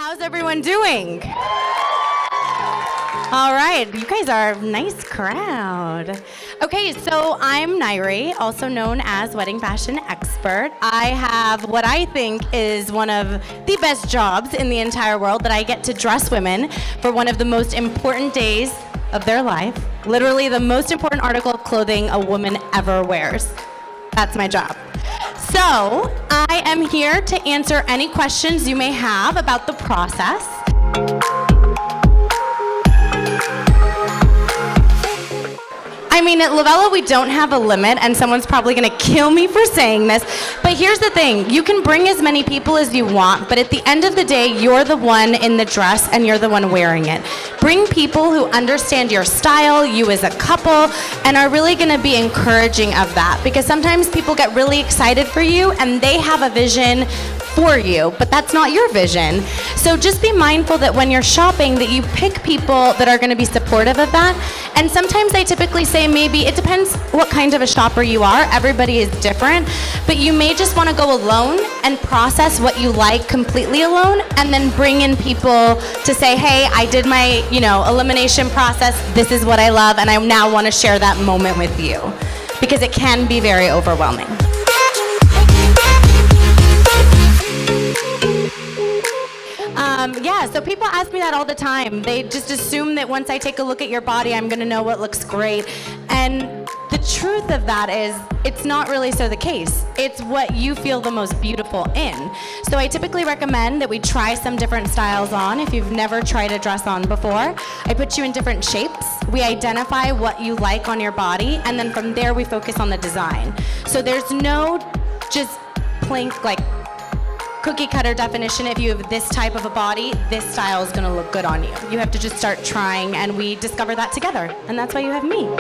How's everyone doing? All right, you guys are a nice crowd. Okay, so I'm Nairi, also known as Wedding Fashion Expert. I have what I think is one of the best jobs in the entire world, that I get to dress women for one of the most important days of their life. Literally the most important article of clothing a woman ever wears. That's my job. So I am here to answer any questions you may have about the process. I mean, at Lovella, we don't have a limit, and someone's probably gonna kill me for saying this, but here's the thing. You can bring as many people as you want, but at the end of the day, you're the one in the dress and you're the one wearing it. Bring people who understand your style, you as a couple, and are really gonna be encouraging of that, because sometimes people get really excited for you and they have a vision for you, but that's not your vision. So just be mindful that when you're shopping, that you pick people that are gonna be supportive of that. And sometimes I typically say maybe, it depends what kind of a shopper you are. Everybody is different, but you may just wanna go alone and process what you like completely alone, and then bring in people to say, hey, I did my, elimination process, this is what I love, and I now wanna share that moment with you. Because it can be very overwhelming. So people ask me that all the time. They just assume that once I take a look at your body, I'm gonna know what looks great. And the truth of that is, it's not really so the case. It's what you feel the most beautiful in. So I typically recommend that we try some different styles on. If you've never tried a dress on before, I put you in different shapes. We identify what you like on your body, and then from there we focus on the design. So there's no just plain, cookie cutter definition. If you have this type of a body, this style is gonna look good on you. You have to just start trying, and we discover that together. And that's why you have me.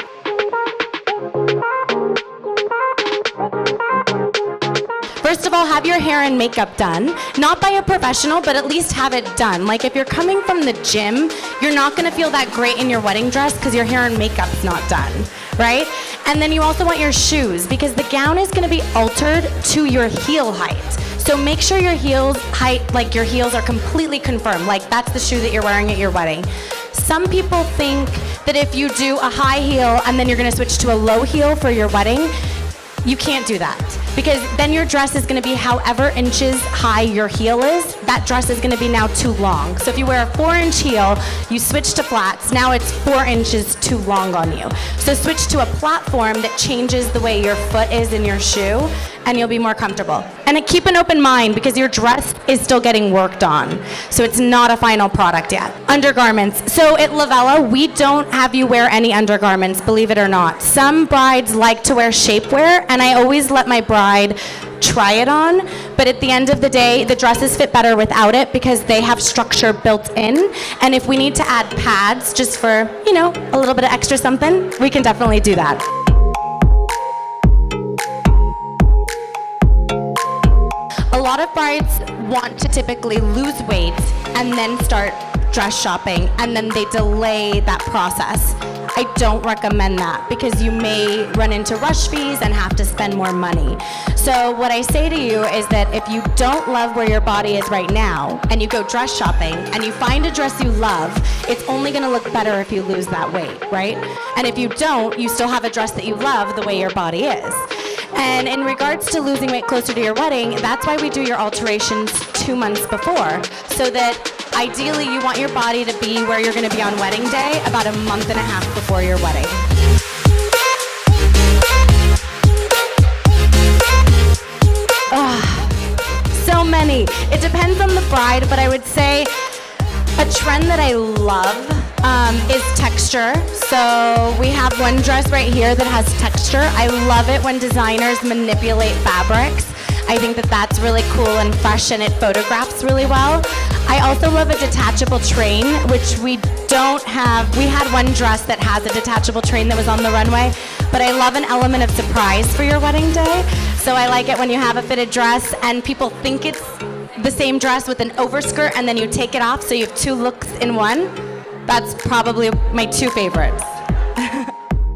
First of all, have your hair and makeup done. Not by a professional, but at least have it done. Like if you're coming from the gym, you're not gonna feel that great in your wedding dress because your hair and makeup's not done, right? And then you also want your shoes, because the gown is gonna be altered to your heel height. So make sure your heels height, your heels are completely confirmed, like that's the shoe that you're wearing at your wedding. Some people think that if you do a high heel and then you're gonna switch to a low heel for your wedding, you can't do that, because then your dress is gonna be however inches high your heel is, that dress is gonna be now too long. So if you wear a 4-inch heel, you switch to flats, now it's 4 inches too long on you. So switch to a platform that changes the way your foot is in your shoe, and you'll be more comfortable. And keep an open mind, because your dress is still getting worked on. So it's not a final product yet. Undergarments. So at Lovella, we don't have you wear any undergarments, believe it or not. Some brides like to wear shapewear, and I always let my bride try it on, but at the end of the day, the dresses fit better without it because they have structure built in. And if we need to add pads just for, a little bit of extra something, we can definitely do that. A lot of brides want to typically lose weight and then start dress shopping, and then they delay that process. I don't recommend that, because you may run into rush fees and have to spend more money. So what I say to you is that if you don't love where your body is right now, and you go dress shopping and you find a dress you love, it's only gonna look better if you lose that weight, right? And if you don't, you still have a dress that you love the way your body is. And in regards to losing weight closer to your wedding, that's why we do your alterations 2 months before, so that ideally you want your body to be where you're gonna be on wedding day about a month and a half before your wedding. So many. It depends on the bride, but I would say a trend that I love is texture. So we have one dress right here that has texture. I love it when designers manipulate fabrics. I think that that's really cool and fresh, and it photographs really well. I also love a detachable train, which we don't have. We had one dress that has a detachable train that was on the runway, but I love an element of surprise for your wedding day. So I like it when you have a fitted dress and people think it's the same dress with an overskirt, and then you take it off so you have 2 looks in one. That's probably my 2 favorites.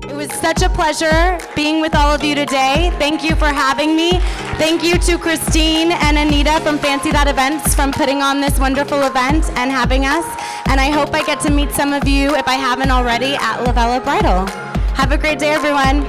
It was such a pleasure being with all of you today. Thank you for having me. Thank you to Christine and Anita from Fancy That Events from putting on this wonderful event and having us. And I hope I get to meet some of you, if I haven't already, at La Vella Bridal. Have a great day, everyone.